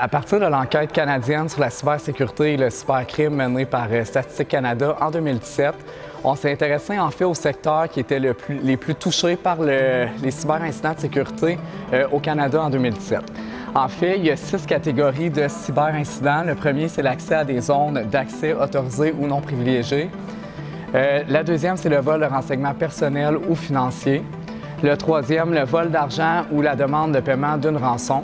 À partir de l'enquête canadienne sur la cybersécurité et le cybercrime menée par Statistique Canada en 2017, on s'est intéressé en fait aux secteurs qui étaient les plus touchés par les cyberincidents de sécurité au Canada en 2017. En fait, il y a 6 catégories de cyberincidents. Le premier, c'est l'accès à des zones d'accès autorisées ou non privilégiées. La deuxième, c'est le vol de renseignements personnels ou financiers. Le troisième, le vol d'argent ou la demande de paiement d'une rançon.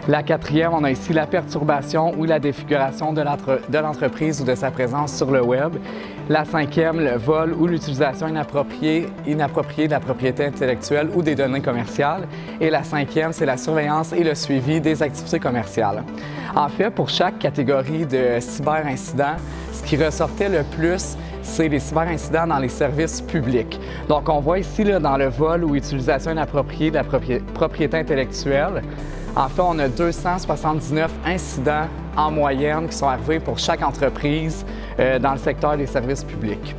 La quatrième, on a ici la perturbation ou la défiguration de l'entreprise ou de sa présence sur le web. La cinquième, le vol ou l'utilisation inappropriée de la propriété intellectuelle ou des données commerciales. Et la cinquième, c'est la surveillance et le suivi des activités commerciales. En fait, pour chaque catégorie de cyberincidents, ce qui ressortait le plus, c'est les cyberincidents dans les services publics. Donc, on voit ici là, dans le vol ou utilisation inappropriée de la propriété intellectuelle, en fait, on a 279 incidents en moyenne qui sont arrivés pour chaque entreprise dans le secteur des services publics.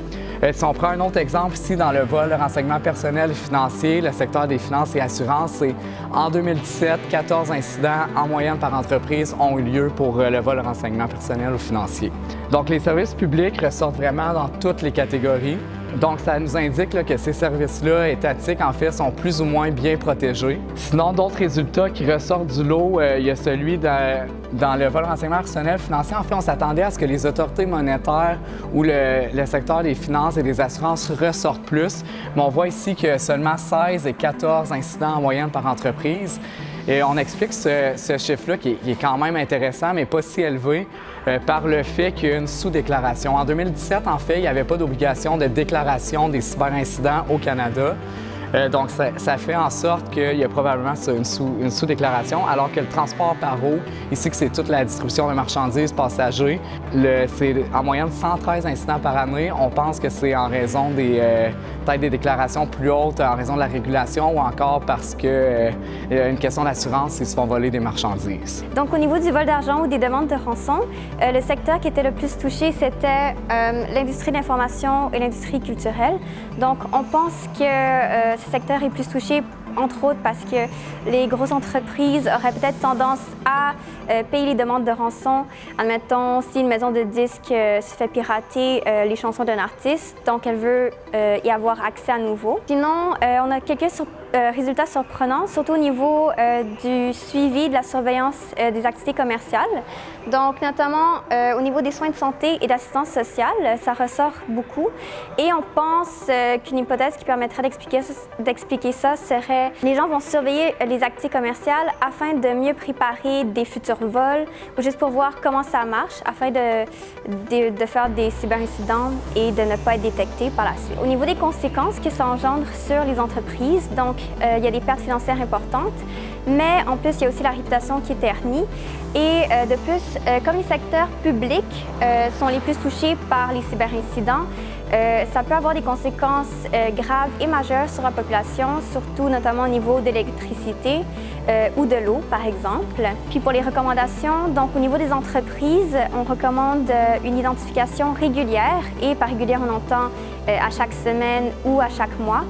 Si on prend un autre exemple ici dans le vol de renseignements personnels et financiers, le secteur des finances et assurances, c'est en 2017, 14 incidents en moyenne par entreprise ont eu lieu pour le vol de renseignements personnels ou financiers. Donc, les services publics ressortent vraiment dans toutes les catégories. Donc, ça nous indique là, que ces services-là étatiques, en fait, sont plus ou moins bien protégés. Sinon, d'autres résultats qui ressortent du lot, il y a celui dans le vol de renseignements personnels financiers. En fait, on s'attendait à ce que les autorités monétaires ou le secteur des finances et des assurances ressortent plus. Mais on voit ici que seulement 16 et 14 incidents en moyenne par entreprise. Et on explique ce chiffre-là qui est quand même intéressant, mais pas si élevé, par le fait qu'il y a une sous-déclaration. En 2017, en fait, il n'y avait pas d'obligation de déclaration des cyberincidents au Canada. Donc, ça fait en sorte qu'il y a probablement une sous-déclaration, alors que le transport par eau, ici que c'est toute la distribution de marchandises passagers, c'est en moyenne 113 incidents par année. On pense que c'est en raison peut-être des déclarations plus hautes, en raison de la régulation ou encore parce qu'il y a une question d'assurance s'ils se font voler des marchandises. Donc, au niveau du vol d'argent ou des demandes de rançon, le secteur qui était le plus touché, c'était l'industrie de l'information et l'industrie culturelle. Donc, on pense que ce secteur est plus touché, entre autres, parce que les grosses entreprises auraient peut-être tendance à payer les demandes de rançon. Admettons, si une maison de disques se fait pirater les chansons d'un artiste, donc elle veut y avoir accès à nouveau. Sinon, on a quelques résultats surprenants, surtout au niveau du suivi de la surveillance des activités commerciales. Donc, notamment au niveau des soins de santé et d'assistance sociale, ça ressort beaucoup. Et on pense qu'une hypothèse qui permettrait d'expliquer ça serait les gens vont surveiller les activités commerciales afin de mieux préparer des futurs vols ou juste pour voir comment ça marche afin de faire des cyberincidents et de ne pas être détectés par la suite. Au niveau des conséquences que ça engendre sur les entreprises, donc il y a des pertes financières importantes, mais en plus il y a aussi la réputation qui est ternie. Et de plus, comme les secteurs publics sont les plus touchés par les cyberincidents, ça peut avoir des conséquences graves et majeures sur la population, surtout notamment au niveau de l'électricité ou de l'eau, par exemple. Puis pour les recommandations, donc au niveau des entreprises, on recommande une identification régulière, et par régulière on entend à chaque semaine ou à chaque mois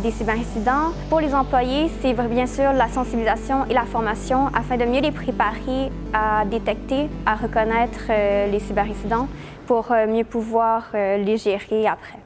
des cyberincidents. Pour les employés, c'est bien sûr la sensibilisation et la formation afin de mieux les préparer à détecter, à reconnaître les cyberincidents pour mieux pouvoir les gérer après.